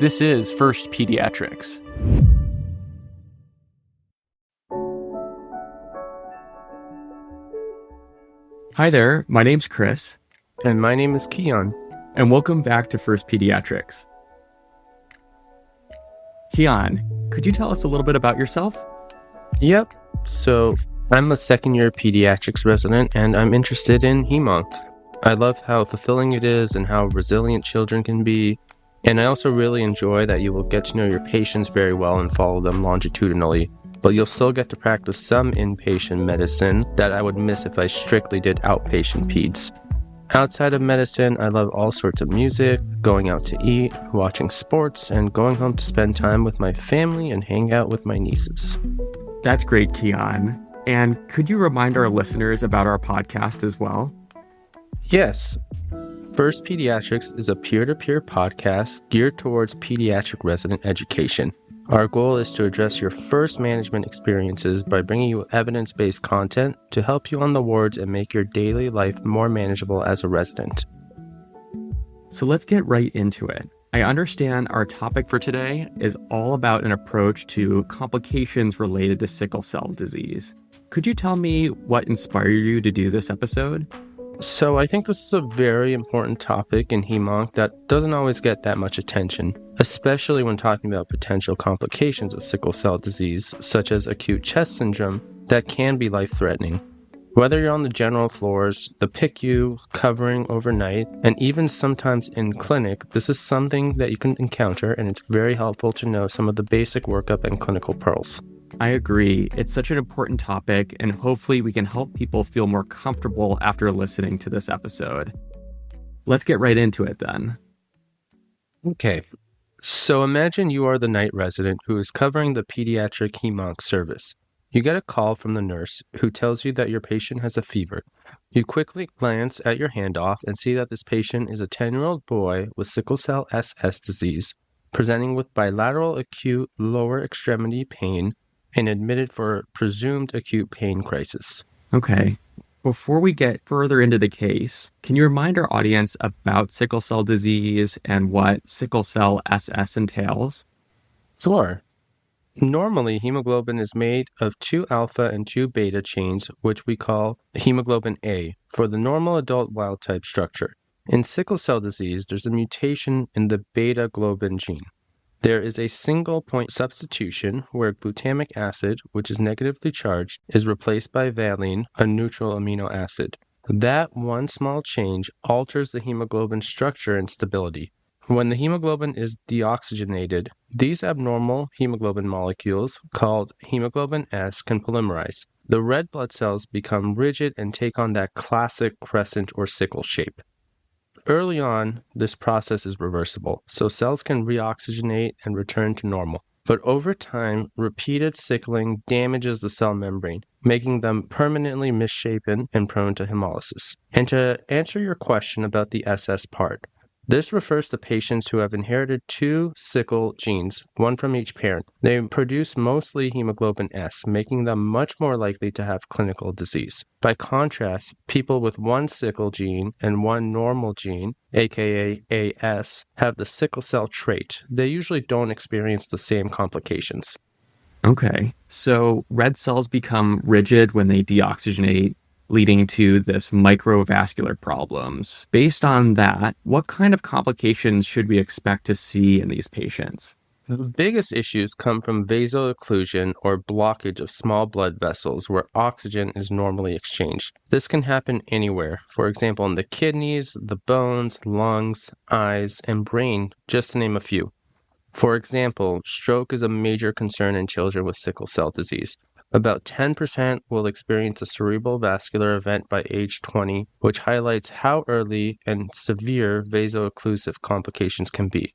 This is First Pediatrics. Hi there, my name's Chris. And my name is Keon. And welcome back to First Pediatrics. Keon, could you tell us a little bit about yourself? Yep. So I'm a second-year pediatrics resident, and I'm interested in Hemonc. I love how fulfilling it is and how resilient children can be. And I also really enjoy that you will get to know your patients very well and follow them longitudinally. But you'll still get to practice some inpatient medicine that I would miss if I strictly did outpatient peds. Outside of medicine, I love all sorts of music, going out to eat, watching sports, and going home to spend time with my family and hang out with my nieces. That's great, Keon. And could you remind our listeners about our podcast as well? Yes. First Pediatrics is a peer-to-peer podcast geared towards pediatric resident education. Our goal is to address your first management experiences by bringing you evidence-based content to help you on the wards and make your daily life more manageable as a resident. So let's get right into it. I understand our topic for today is all about an approach to complications related to sickle cell disease. Could you tell me what inspired you to do this episode? So I think this is a very important topic in Hemonc that doesn't always get that much attention, especially when talking about potential complications of sickle cell disease, such as acute chest syndrome, that can be life-threatening. Whether you're on the general floors, the PICU, covering overnight, and even sometimes in clinic, this is something that you can encounter, and it's very helpful to know some of the basic workup and clinical pearls. I agree. It's such an important topic, and hopefully we can help people feel more comfortable after listening to this episode. Let's get right into it then. Okay. So imagine you are the night resident who is covering the pediatric Hemonc service. You get a call from the nurse who tells you that your patient has a fever. You quickly glance at your handoff and see that this patient is a 10-year-old boy with sickle cell SS disease, presenting with bilateral acute lower extremity pain and admitted for presumed acute pain crisis. Okay. Before we get further into the case, can you remind our audience about sickle cell disease and what sickle cell SS entails? Sure. Normally, hemoglobin is made of 2 alpha and 2 beta chains, which we call hemoglobin A, for the normal adult wild-type structure. In sickle cell disease, there's a mutation in the beta globin gene. There is a single point substitution where glutamic acid, which is negatively charged, is replaced by valine, a neutral amino acid. That one small change alters the hemoglobin structure and stability. When the hemoglobin is deoxygenated, these abnormal hemoglobin molecules, called hemoglobin S, can polymerize. The red blood cells become rigid and take on that classic crescent or sickle shape. Early on, this process is reversible, so cells can reoxygenate and return to normal. But over time, repeated sickling damages the cell membrane, making them permanently misshapen and prone to hemolysis. And to answer your question about the SS part, this refers to patients who have inherited 2 sickle genes, one from each parent. They produce mostly hemoglobin S, making them much more likely to have clinical disease. By contrast, people with 1 sickle gene and 1 normal gene, aka AS, have the sickle cell trait. They usually don't experience the same complications. Okay, so red cells become rigid when they deoxygenate, leading to this microvascular problems. Based on that, what kind of complications should we expect to see in these patients? The biggest issues come from vaso-occlusion or blockage of small blood vessels where oxygen is normally exchanged. This can happen anywhere, for example in the kidneys, the bones, lungs, eyes, and brain, just to name a few. For example, stroke is a major concern in children with sickle cell disease. About 10% will experience a cerebral vascular event by age 20, which highlights how early and severe vaso-occlusive complications can be.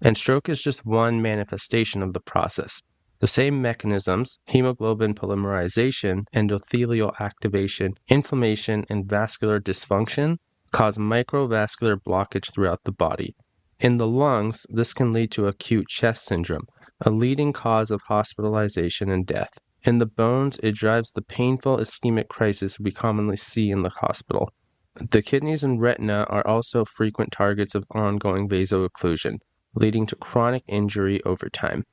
And stroke is just one manifestation of the process. The same mechanisms, hemoglobin polymerization, endothelial activation, inflammation, and vascular dysfunction, cause microvascular blockage throughout the body. In the lungs, this can lead to acute chest syndrome, a leading cause of hospitalization and death. In the bones, it drives the painful ischemic crisis we commonly see in the hospital. The kidneys and retina are also frequent targets of ongoing vaso-occlusion. leading to chronic injury over time.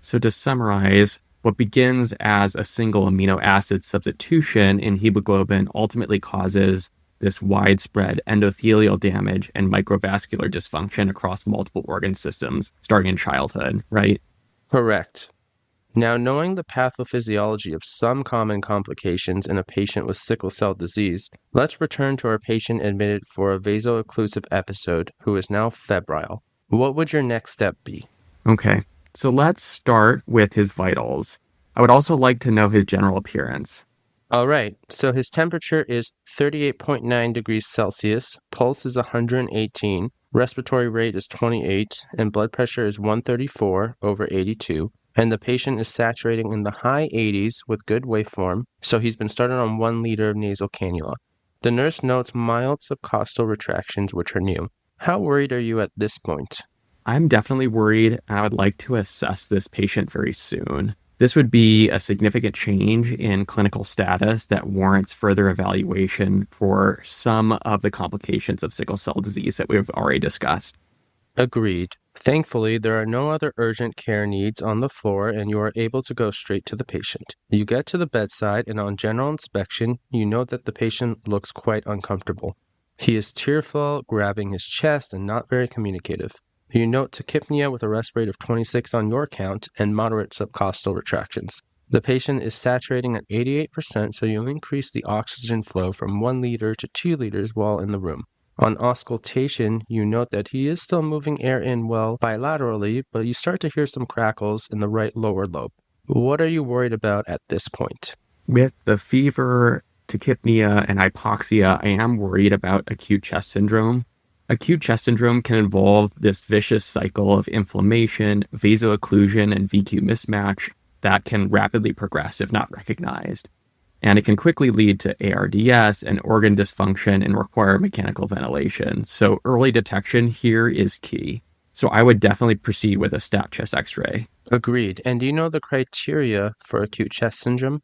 So to summarize, what begins as a single amino acid substitution in hemoglobin ultimately causes this widespread endothelial damage and microvascular dysfunction across multiple organ systems starting in childhood, right? Correct. Now, knowing the pathophysiology of some common complications in a patient with sickle cell disease, let's return to our patient admitted for a vaso-occlusive episode who is now febrile. What would your next step be? Okay, so let's start with his vitals. I would also like to know his general appearance. All right, so his temperature is 38.9 degrees Celsius, pulse is 118, respiratory rate is 28, and blood pressure is 134/82. And the patient is saturating in the high 80s with good waveform, so he's been started on 1 liter of nasal cannula. The nurse notes mild subcostal retractions, which are new. How worried are you at this point? I'm definitely worried, and I would like to assess this patient very soon. This would be a significant change in clinical status that warrants further evaluation for some of the complications of sickle cell disease that we've already discussed. Agreed. Thankfully, there are no other urgent care needs on the floor and you are able to go straight to the patient. You get to the bedside and on general inspection, you note that the patient looks quite uncomfortable. He is tearful, grabbing his chest and not very communicative. You note tachypnea with a rest rate of 26 on your count and moderate subcostal retractions. The patient is saturating at 88%, so you'll increase the oxygen flow from 1 liter to 2 liters while in the room. On auscultation, you note that he is still moving air in well bilaterally, but you start to hear some crackles in the right lower lobe. What are you worried about at this point? With the fever, tachypnea, and hypoxia, I am worried about acute chest syndrome. Acute chest syndrome can involve this vicious cycle of inflammation, vaso-occlusion, and VQ mismatch that can rapidly progress if not recognized. And it can quickly lead to ARDS and organ dysfunction and require mechanical ventilation. So early detection here is key. So I would definitely proceed with a stat chest x-ray. Agreed. And do you know the criteria for acute chest syndrome?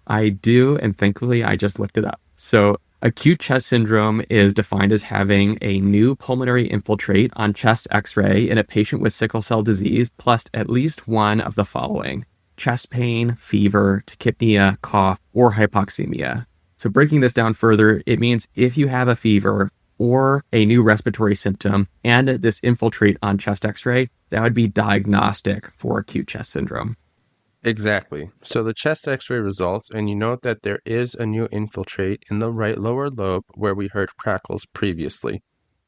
I do, and thankfully I just looked it up. So acute chest syndrome is defined as having a new pulmonary infiltrate on chest x-ray in a patient with sickle cell disease plus at least one of the following: chest pain, fever, tachypnea, cough, or hypoxemia. So breaking this down further, it means if you have a fever or a new respiratory symptom and this infiltrate on chest x-ray, that would be diagnostic for acute chest syndrome. Exactly. So the chest x-ray results, and you note that there is a new infiltrate in the right lower lobe where we heard crackles previously.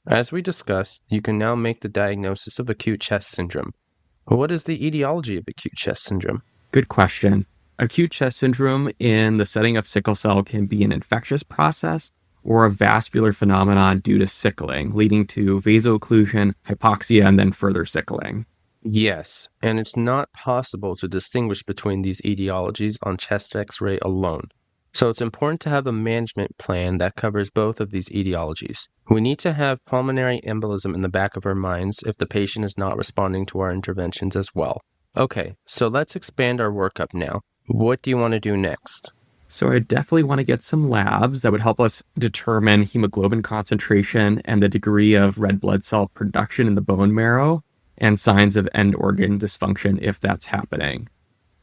As we discussed, you can now make the diagnosis of acute chest syndrome. What is the etiology of acute chest syndrome? Good question. Acute chest syndrome in the setting of sickle cell can be an infectious process or a vascular phenomenon due to sickling, leading to vaso-occlusion, hypoxia, and then further sickling. Yes, and it's not possible to distinguish between these etiologies on chest x-ray alone. So it's important to have a management plan that covers both of these etiologies. We need to have pulmonary embolism in the back of our minds if the patient is not responding to our interventions as well. Okay, so let's expand our workup now. What do you want to do next? So I definitely want to get some labs that would help us determine hemoglobin concentration and the degree of red blood cell production in the bone marrow and signs of end organ dysfunction if that's happening.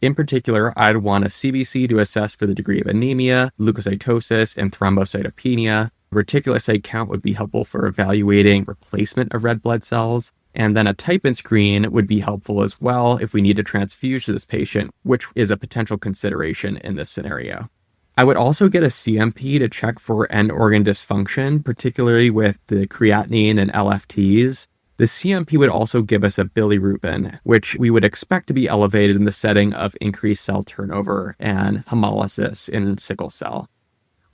In particular, I'd want a CBC to assess for the degree of anemia, leukocytosis, and thrombocytopenia. Reticulocyte count would be helpful for evaluating replacement of red blood cells. And then a type-in screen would be helpful as well if we need to transfuse to this patient, which is a potential consideration in this scenario. I would also get a CMP to check for end organ dysfunction, particularly with the creatinine and LFTs. The CMP would also give us a bilirubin, which we would expect to be elevated in the setting of increased cell turnover and hemolysis in sickle cell.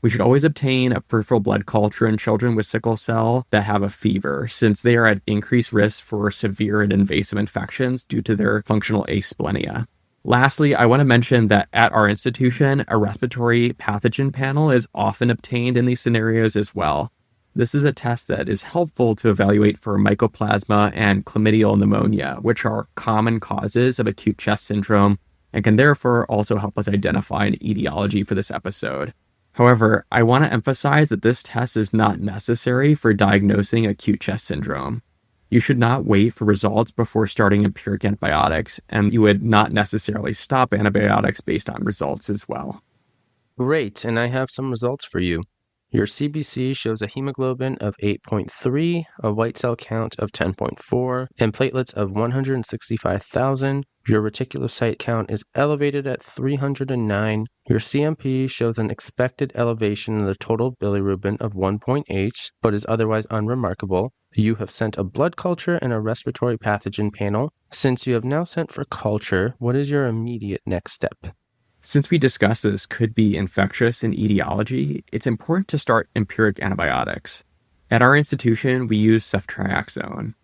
We should always obtain a peripheral blood culture in children with sickle cell that have a fever, since they are at increased risk for severe and invasive infections due to their functional asplenia. Lastly, I want to mention that at our institution, a respiratory pathogen panel is often obtained in these scenarios as well. This is a test that is helpful to evaluate for mycoplasma and chlamydial pneumonia, which are common causes of acute chest syndrome and can therefore also help us identify an etiology for this episode. However, I want to emphasize that this test is not necessary for diagnosing acute chest syndrome. You should not wait for results before starting empiric antibiotics, and you would not necessarily stop antibiotics based on results as well. Great, and I have some results for you. Your CBC shows a hemoglobin of 8.3, a white cell count of 10.4, and platelets of 165,000. Your reticulocyte count is elevated at 309. Your CMP shows an expected elevation in the total bilirubin of 1.8, but is otherwise unremarkable. You have sent a blood culture and a respiratory pathogen panel. Since you have now sent for culture, what is your immediate next step? Since we discussed this could be infectious in etiology, it's important to start empiric antibiotics. At our institution, we use ceftriaxone.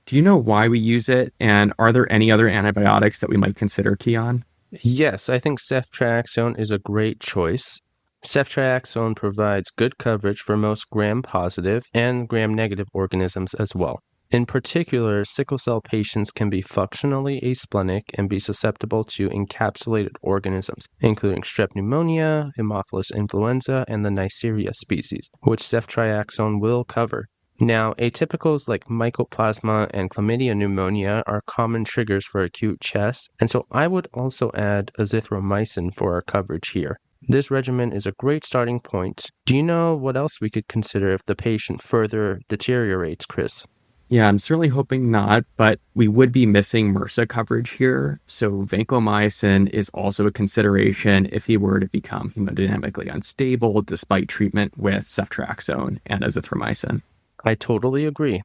Do you know why we use it, and are there any other antibiotics that we might consider, Keon? Yes, I think ceftriaxone is a great choice. Ceftriaxone provides good coverage for most gram-positive and gram-negative organisms as well. In particular, sickle cell patients can be functionally asplenic and be susceptible to encapsulated organisms, including strep pneumonia, Haemophilus influenza, and the Neisseria species, which ceftriaxone will cover. Now, atypicals like mycoplasma and chlamydia pneumonia are common triggers for acute chest, and so I would also add azithromycin for our coverage here. This regimen is a great starting point. Do you know what else we could consider if the patient further deteriorates, Chris? Yeah, I'm certainly hoping not, but we would be missing MRSA coverage here. So vancomycin is also a consideration if he were to become hemodynamically unstable despite treatment with ceftriaxone and azithromycin. I totally agree.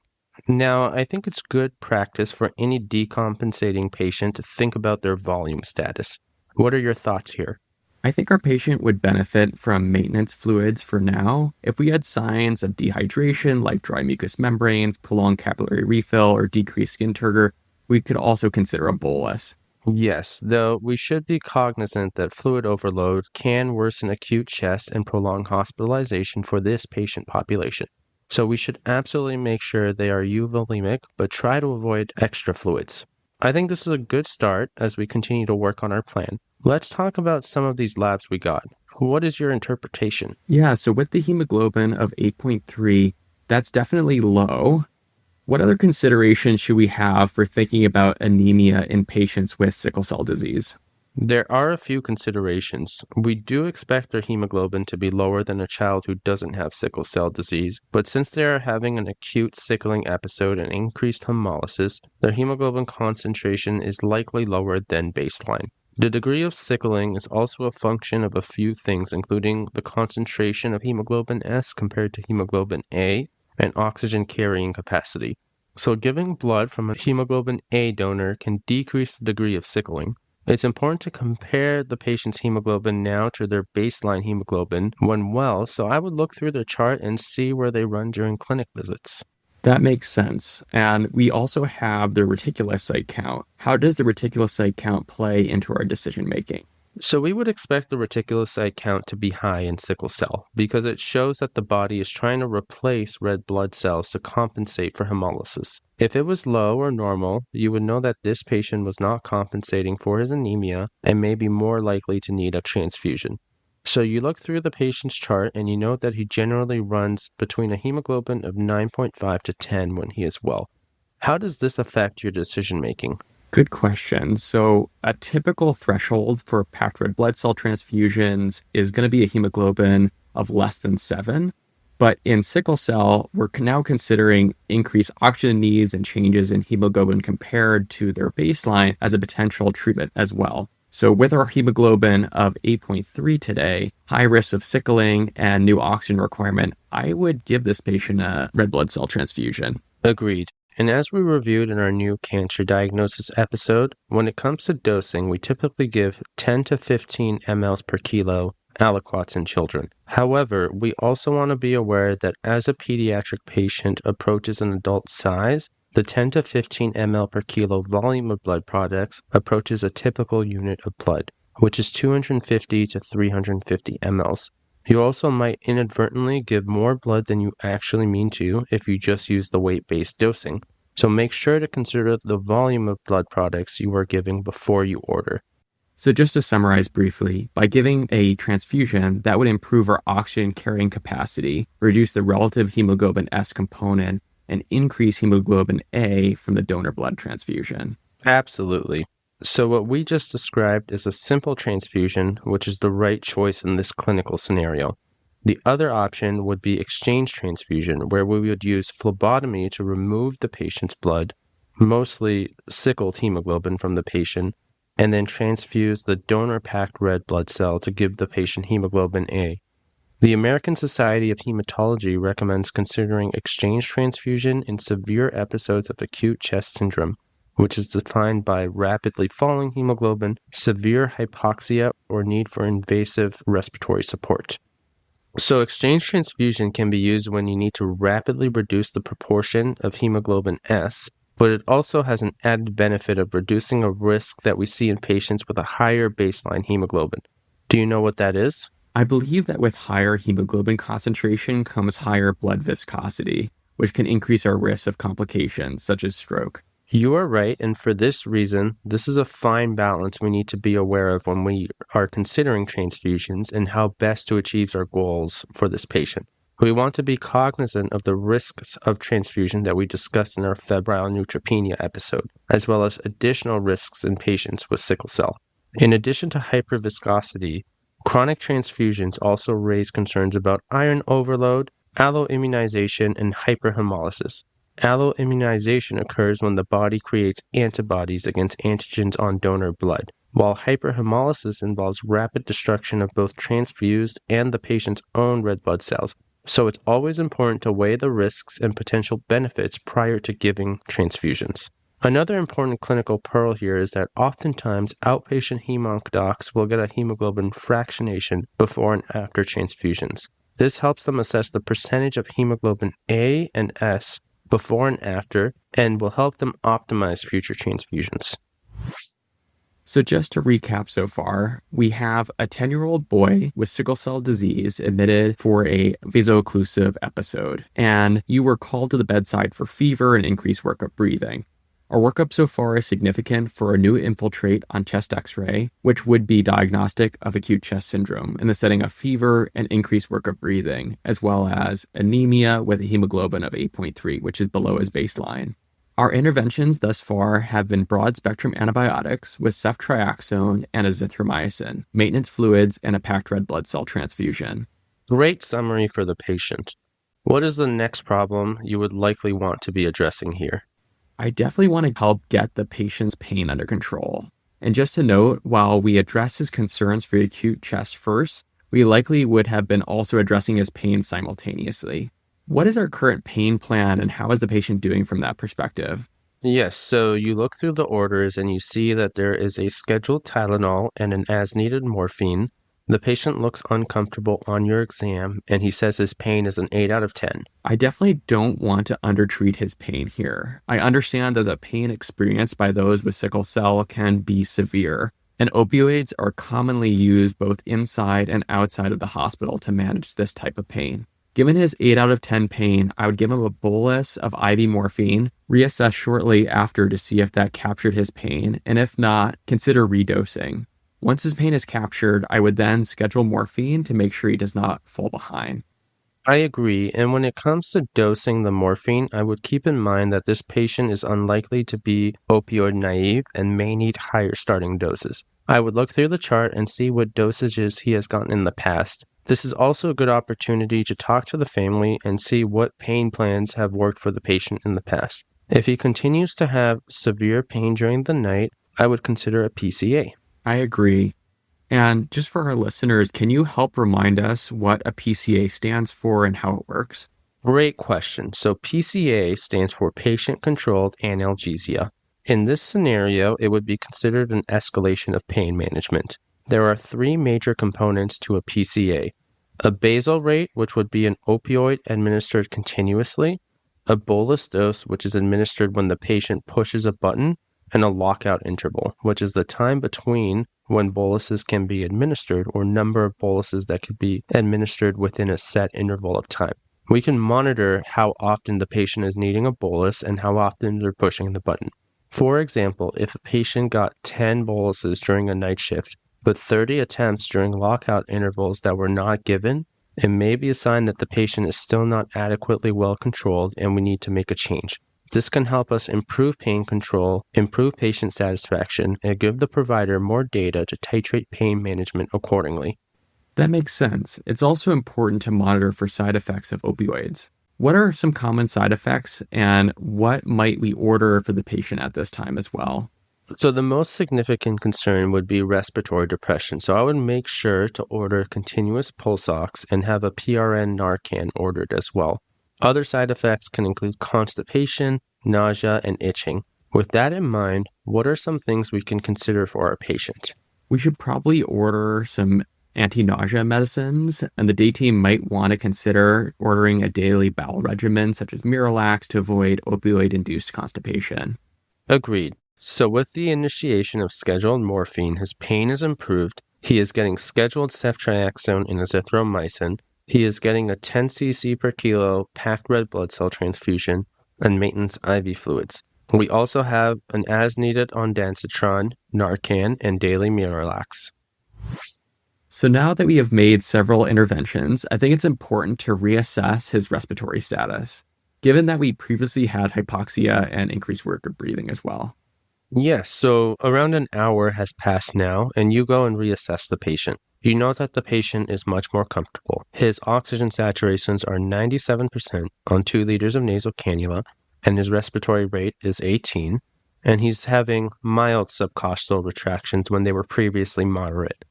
Now, I think it's good practice for any decompensating patient to think about their volume status. What are your thoughts here? I think our patient would benefit from maintenance fluids for now. If we had signs of dehydration like dry mucous membranes, prolonged capillary refill, or decreased skin turgor, we could also consider a bolus. Yes, though we should be cognizant that fluid overload can worsen acute chest and prolong hospitalization for this patient population. So we should absolutely make sure they are euvolemic, but try to avoid extra fluids. I think this is a good start as we continue to work on our plan. Let's talk about some of these labs we got. What is your interpretation? Yeah, so with the hemoglobin of 8.3, that's definitely low. What other considerations should we have for thinking about anemia in patients with sickle cell disease? There are a few considerations. We do expect their hemoglobin to be lower than a child who doesn't have sickle cell disease, but since they are having an acute sickling episode and increased hemolysis, their hemoglobin concentration is likely lower than baseline. The degree of sickling is also a function of a few things, including the concentration of hemoglobin S compared to hemoglobin A and oxygen carrying capacity. So giving blood from a hemoglobin A donor can decrease the degree of sickling. It's important to compare the patient's hemoglobin now to their baseline hemoglobin when well, so I would look through their chart and see where they run during clinic visits. That makes sense. And we also have the reticulocyte count. How does the reticulocyte count play into our decision making? So we would expect the reticulocyte count to be high in sickle cell because it shows that the body is trying to replace red blood cells to compensate for hemolysis. If it was low or normal, you would know that this patient was not compensating for his anemia and may be more likely to need a transfusion. So you look through the patient's chart and you note that he generally runs between a hemoglobin of 9.5 to 10 when he is well. How does this affect your decision making? Good question. So a typical threshold for packed red blood cell transfusions is going to be a hemoglobin of less than 7. But in sickle cell, we're now considering increased oxygen needs and changes in hemoglobin compared to their baseline as a potential treatment as well. So with our hemoglobin of 8.3 today, high risk of sickling and new oxygen requirement, I would give this patient a red blood cell transfusion. Agreed. And as we reviewed in our new cancer diagnosis episode, when it comes to dosing, we typically give 10 to 15 mLs per kilo aliquots in children. However, we also want to be aware that as a pediatric patient approaches an adult size, the 10 to 15 ml per kilo volume of blood products approaches a typical unit of blood, which is 250 to 350 mLs. You also might inadvertently give more blood than you actually mean to if you just use the weight-based dosing. So make sure to consider the volume of blood products you are giving before you order. So just to summarize briefly, by giving a transfusion, that would improve our oxygen carrying capacity, reduce the relative hemoglobin S component, and increase hemoglobin A from the donor blood transfusion. Absolutely. So what we just described is a simple transfusion, which is the right choice in this clinical scenario. The other option would be exchange transfusion, where we would use phlebotomy to remove the patient's blood, mostly sickled hemoglobin from the patient, and then transfuse the donor-packed red blood cell to give the patient hemoglobin A. The American Society of Hematology recommends considering exchange transfusion in severe episodes of acute chest syndrome, which is defined by rapidly falling hemoglobin, severe hypoxia, or need for invasive respiratory support. So exchange transfusion can be used when you need to rapidly reduce the proportion of hemoglobin S, but it also has an added benefit of reducing a risk that we see in patients with a higher baseline hemoglobin. Do you know what that is? I believe that with higher hemoglobin concentration comes higher blood viscosity, which can increase our risk of complications such as stroke. You are right, and for this reason, this is a fine balance we need to be aware of when we are considering transfusions and how best to achieve our goals for this patient. We want to be cognizant of the risks of transfusion that we discussed in our febrile neutropenia episode, as well as additional risks in patients with sickle cell. In addition to hyperviscosity, chronic transfusions also raise concerns about iron overload, alloimmunization, and hyperhemolysis. Alloimmunization occurs when the body creates antibodies against antigens on donor blood, while hyperhemolysis involves rapid destruction of both transfused and the patient's own red blood cells. So it's always important to weigh the risks and potential benefits prior to giving transfusions. Another important clinical pearl here is that oftentimes outpatient hemonc docs will get a hemoglobin fractionation before and after transfusions. This helps them assess the percentage of hemoglobin A and S before and after, and will help them optimize future transfusions. So just to recap so far, we have a 10-year-old boy with sickle cell disease admitted for a vaso-occlusive episode, and you were called to the bedside for fever and increased workup breathing. Our workup so far is significant for a new infiltrate on chest x-ray, which would be diagnostic of acute chest syndrome in the setting of fever and increased workup breathing, as well as anemia with a hemoglobin of 8.3, which is below his baseline. Our interventions thus far have been broad-spectrum antibiotics with ceftriaxone and azithromycin, maintenance fluids, and a packed red blood cell transfusion. Great summary for the patient. What is the next problem you would likely want to be addressing here? I definitely want to help get the patient's pain under control. And just to note, while we address his concerns for acute chest first, we likely would have been also addressing his pain simultaneously. What is our current pain plan and how is the patient doing from that perspective? Yes, so you look through the orders and you see that there is a scheduled Tylenol and an as-needed morphine. The patient looks uncomfortable on your exam, and he says his pain is an 8 out of 10. I definitely don't want to undertreat his pain here. I understand that the pain experienced by those with sickle cell can be severe, and opioids are commonly used both inside and outside of the hospital to manage this type of pain. Given his 8 out of 10 pain, I would give him a bolus of IV morphine, reassess shortly after to see if that captured his pain, and if not, consider redosing. Once his pain is captured, I would then schedule morphine to make sure he does not fall behind. I agree, and when it comes to dosing the morphine, I would keep in mind that this patient is unlikely to be opioid naive and may need higher starting doses. I would look through the chart and see what dosages he has gotten in the past. This is also a good opportunity to talk to the family and see what pain plans have worked for the patient in the past. If he continues to have severe pain during the night, I would consider a PCA. I agree. And just for our listeners, can you help remind us what a PCA stands for and how it works? Great question. So PCA stands for patient-controlled analgesia. In this scenario, it would be considered an escalation of pain management. There are 3 major components to a PCA. A basal rate, which would be an opioid administered continuously, a bolus dose, which is administered when the patient pushes a button, and a lockout interval, which is the time between when boluses can be administered or number of boluses that could be administered within a set interval of time. We can monitor how often the patient is needing a bolus and how often they're pushing the button. For example, if a patient got 10 boluses during a night shift, but 30 attempts during lockout intervals that were not given, It may be a sign that the patient is still not adequately well controlled and we need to make a change. This can help us improve pain control, improve patient satisfaction, and give the provider more data to titrate pain management accordingly. That makes sense. It's also important to monitor for side effects of opioids. What are some common side effects, and what might we order for the patient at this time as well? So the most significant concern would be respiratory depression. So I would make sure to order continuous pulse ox and have a PRN Narcan ordered as well. Other side effects can include constipation, nausea, and itching. With that in mind, what are some things we can consider for our patient? We should probably order some anti-nausea medicines, and the day team might want to consider ordering a daily bowel regimen such as Miralax to avoid opioid-induced constipation. Agreed. So with the initiation of scheduled morphine, his pain is improved. He is getting scheduled ceftriaxone and azithromycin. He is getting a 10 cc per kilo packed red blood cell transfusion and maintenance IV fluids. We also have an as-needed ondansetron, Narcan, and daily Miralax. So now that we have made several interventions, I think it's important to reassess his respiratory status, given that we previously had hypoxia and increased work of breathing as well. Yes, so around an hour has passed now, and you go and reassess the patient. You know that the patient is much more comfortable. His oxygen saturations are 97% on 2 liters of nasal cannula, and his respiratory rate is 18, and he's having mild subcostal retractions when they were previously moderate.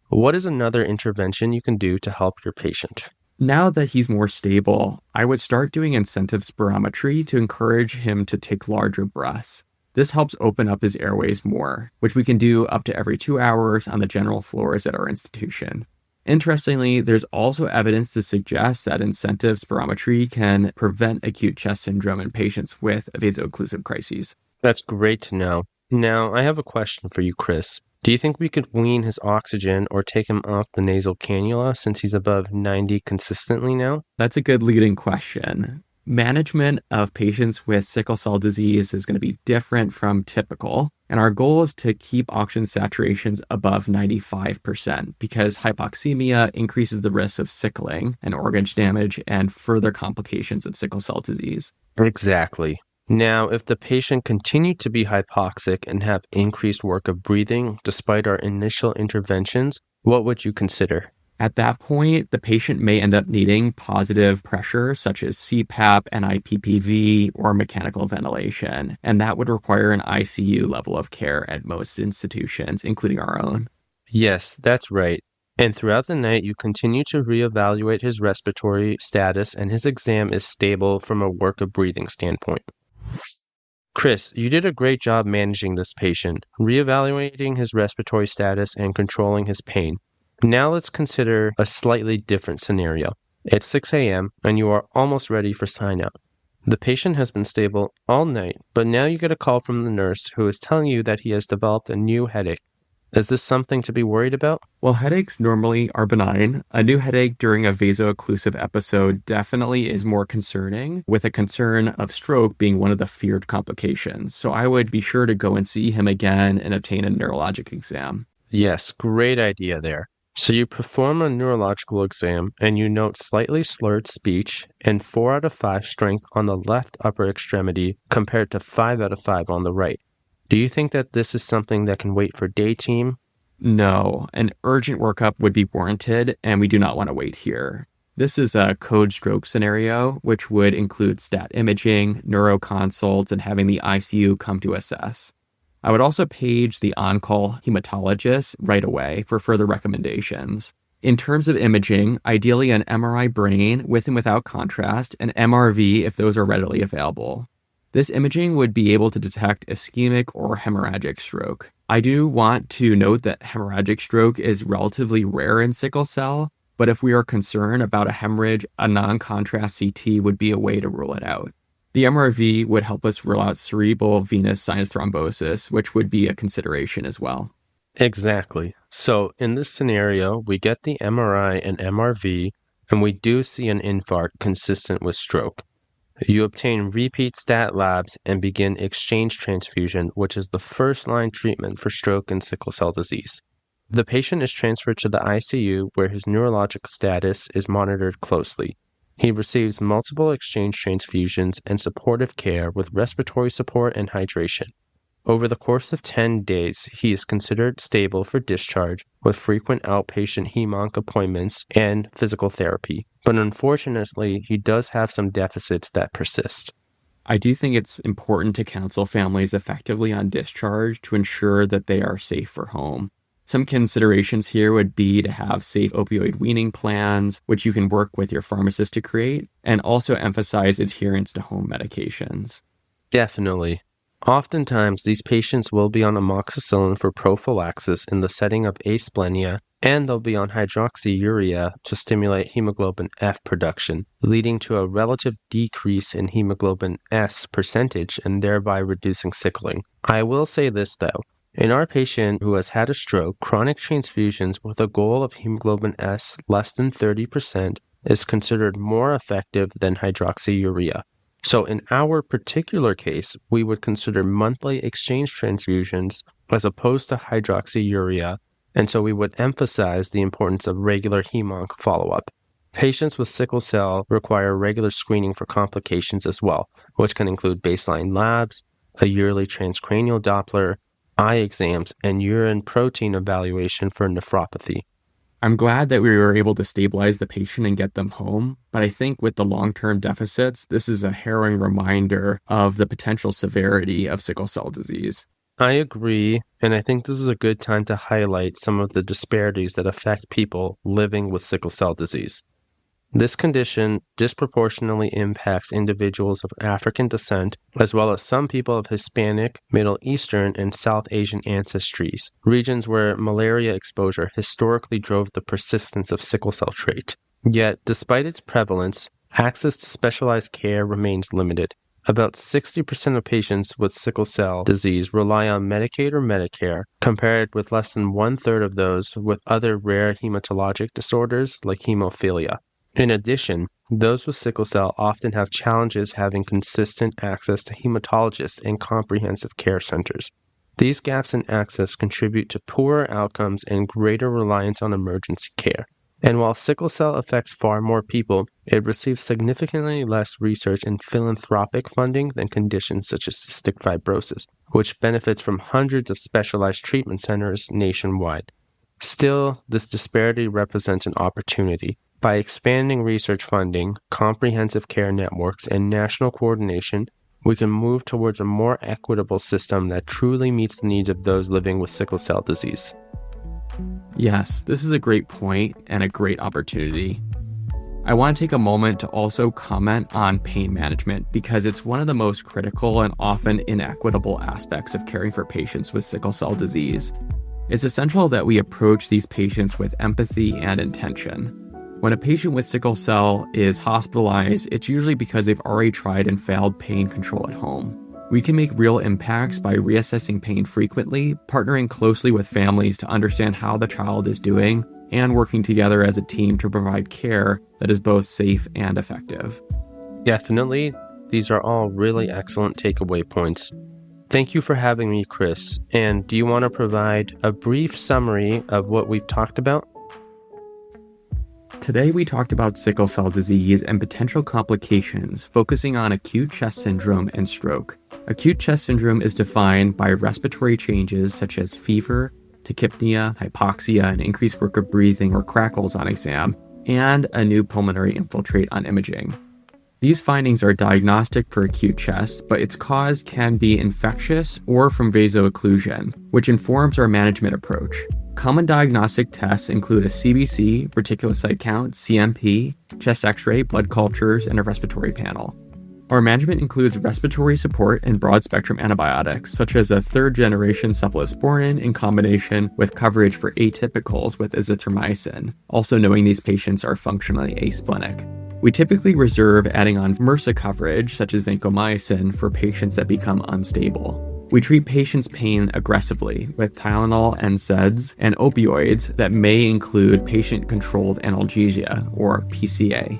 What is another intervention you can do to help your patient? Now that he's more stable, I would start doing incentive spirometry to encourage him to take larger breaths. This helps open up his airways more, which we can do up to every 2 hours on the general floors at our institution. Interestingly, there's also evidence to suggest that incentive spirometry can prevent acute chest syndrome in patients with vaso-occlusive crises. That's great to know. Now, I have a question for you, Chris. Do you think we could wean his oxygen or take him off the nasal cannula since he's above 90 consistently now? That's a good leading question. Management of patients with sickle cell disease is going to be different from typical, and our goal is to keep oxygen saturations above 95% because hypoxemia increases the risk of sickling and organ damage and further complications of sickle cell disease. Exactly. Now, if the patient continued to be hypoxic and have increased work of breathing despite our initial interventions, what would you consider? At that point, the patient may end up needing positive pressure such as CPAP, NIPPV, or mechanical ventilation, and that would require an ICU level of care at most institutions, including our own. Yes, that's right. And throughout the night, you continue to reevaluate his respiratory status, and his exam is stable from a work of breathing standpoint. Chris, you did a great job managing this patient, reevaluating his respiratory status and controlling his pain. Now let's consider a slightly different scenario. It's 6 a.m. and you are almost ready for sign-out. The patient has been stable all night, but now you get a call from the nurse who is telling you that he has developed a new headache. Is this something to be worried about? Well, headaches normally are benign. A new headache during a vaso-occlusive episode definitely is more concerning, with a concern of stroke being one of the feared complications. So I would be sure to go and see him again and obtain a neurologic exam. Yes, great idea there. So you perform a neurological exam and you note slightly slurred speech and 4 out of 5 strength on the left upper extremity compared to 5 out of 5 on the right. Do you think that this is something that can wait for day team? No, an urgent workup would be warranted, and we do not want to wait here. This is a code stroke scenario, which would include stat imaging, neuroconsults, and having the ICU come to assess. I would also page the on-call hematologist right away for further recommendations. In terms of imaging, ideally an MRI brain with and without contrast, and MRV if those are readily available. This imaging would be able to detect ischemic or hemorrhagic stroke. I do want to note that hemorrhagic stroke is relatively rare in sickle cell, but if we are concerned about a hemorrhage, a non-contrast CT would be a way to rule it out. The MRV would help us rule out cerebral venous sinus thrombosis, which would be a consideration as well. Exactly. So in this scenario, we get the MRI and MRV, and we do see an infarct consistent with stroke. You obtain repeat stat labs and begin exchange transfusion, which is the first-line treatment for stroke and sickle cell disease. The patient is transferred to the ICU where his neurologic status is monitored closely. He receives multiple exchange transfusions and supportive care with respiratory support and hydration. Over the course of 10 days, he is considered stable for discharge with frequent outpatient hemonc appointments and physical therapy, but unfortunately, he does have some deficits that persist. I do think it's important to counsel families effectively on discharge to ensure that they are safe for home. Some considerations here would be to have safe opioid weaning plans, which you can work with your pharmacist to create, and also emphasize adherence to home medications. Definitely. Oftentimes, these patients will be on amoxicillin for prophylaxis in the setting of asplenia, and they'll be on hydroxyurea to stimulate hemoglobin F production, leading to a relative decrease in hemoglobin S percentage and thereby reducing sickling. I will say this though. In our patient who has had a stroke, chronic transfusions with a goal of hemoglobin S less than 30% is considered more effective than hydroxyurea. So in our particular case, we would consider monthly exchange transfusions as opposed to hydroxyurea, and so we would emphasize the importance of regular hemonc follow-up. Patients with sickle cell require regular screening for complications as well, which can include baseline labs, a yearly transcranial Doppler, eye exams, and urine protein evaluation for nephropathy. I'm glad that we were able to stabilize the patient and get them home, but I think with the long-term deficits, this is a harrowing reminder of the potential severity of sickle cell disease. I agree, and I think this is a good time to highlight some of the disparities that affect people living with sickle cell disease. This condition disproportionately impacts individuals of African descent, as well as some people of Hispanic, Middle Eastern, and South Asian ancestries, regions where malaria exposure historically drove the persistence of sickle cell trait. Yet, despite its prevalence, access to specialized care remains limited. About 60% of patients with sickle cell disease rely on Medicaid or Medicare, compared with less than one-third of those with other rare hematologic disorders like hemophilia. In addition, those with sickle cell often have challenges having consistent access to hematologists and comprehensive care centers. These gaps in access contribute to poorer outcomes and greater reliance on emergency care. And while sickle cell affects far more people, it receives significantly less research and philanthropic funding than conditions such as cystic fibrosis, which benefits from hundreds of specialized treatment centers nationwide. Still, this disparity represents an opportunity. By expanding research funding, comprehensive care networks, and national coordination, we can move towards a more equitable system that truly meets the needs of those living with sickle cell disease. Yes, this is a great point and a great opportunity. I want to take a moment to also comment on pain management because it's one of the most critical and often inequitable aspects of caring for patients with sickle cell disease. It's essential that we approach these patients with empathy and intention. When a patient with sickle cell is hospitalized, it's usually because they've already tried and failed pain control at home. We can make real impacts by reassessing pain frequently, partnering closely with families to understand how the child is doing, and working together as a team to provide care that is both safe and effective. Definitely, these are all really excellent takeaway points. Thank you for having me, Chris. And do you want to provide a brief summary of what we've talked about? Today we talked about sickle cell disease and potential complications, focusing on acute chest syndrome and stroke. Acute chest syndrome is defined by respiratory changes such as fever, tachypnea, hypoxia, and increased workup breathing or crackles on exam, and a new pulmonary infiltrate on imaging. These findings are diagnostic for acute chest, but its cause can be infectious or from vaso-occlusion, which informs our management approach. Common diagnostic tests include a CBC, reticulocyte count, CMP, chest x-ray, blood cultures, and a respiratory panel. Our management includes respiratory support and broad-spectrum antibiotics, such as a third-generation cephalosporin in combination with coverage for atypicals with azithromycin, also knowing these patients are functionally asplenic. We typically reserve adding on MRSA coverage, such as vancomycin, for patients that become unstable. We treat patients' pain aggressively with Tylenol, NSAIDs, and opioids that may include patient-controlled analgesia, or PCA.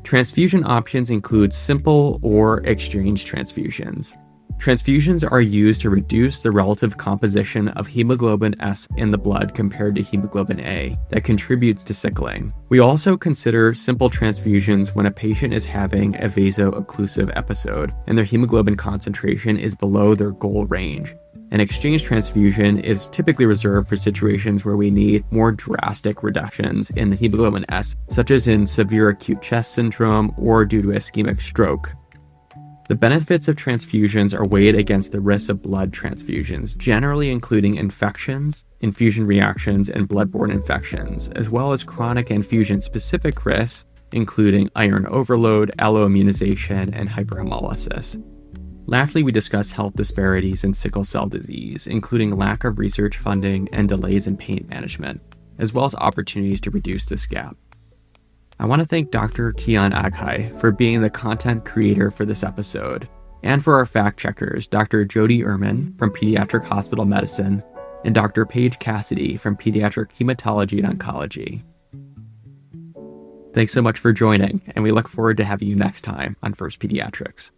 Transfusion options include simple or exchange transfusions. Transfusions are used to reduce the relative composition of hemoglobin S in the blood compared to hemoglobin A that contributes to sickling. We also consider simple transfusions when a patient is having a vaso-occlusive episode and their hemoglobin concentration is below their goal range. An exchange transfusion is typically reserved for situations where we need more drastic reductions in the hemoglobin S, such as in severe acute chest syndrome or due to ischemic stroke. The benefits of transfusions are weighed against the risks of blood transfusions, generally including infections, infusion reactions, and bloodborne infections, as well as chronic infusion-specific risks, including iron overload, alloimmunization, and hyperhemolysis. Lastly, we discuss health disparities in sickle cell disease, including lack of research funding and delays in pain management, as well as opportunities to reduce this gap. I want to thank Dr. Keon Aghigh for being the content creator for this episode, and for our fact checkers, Dr. Jodi Ehrmann from Pediatric Hospital Medicine and Dr. Paige Cassidy from Pediatric Hematology and Oncology. Thanks so much for joining, and we look forward to having you next time on First Pediatrics.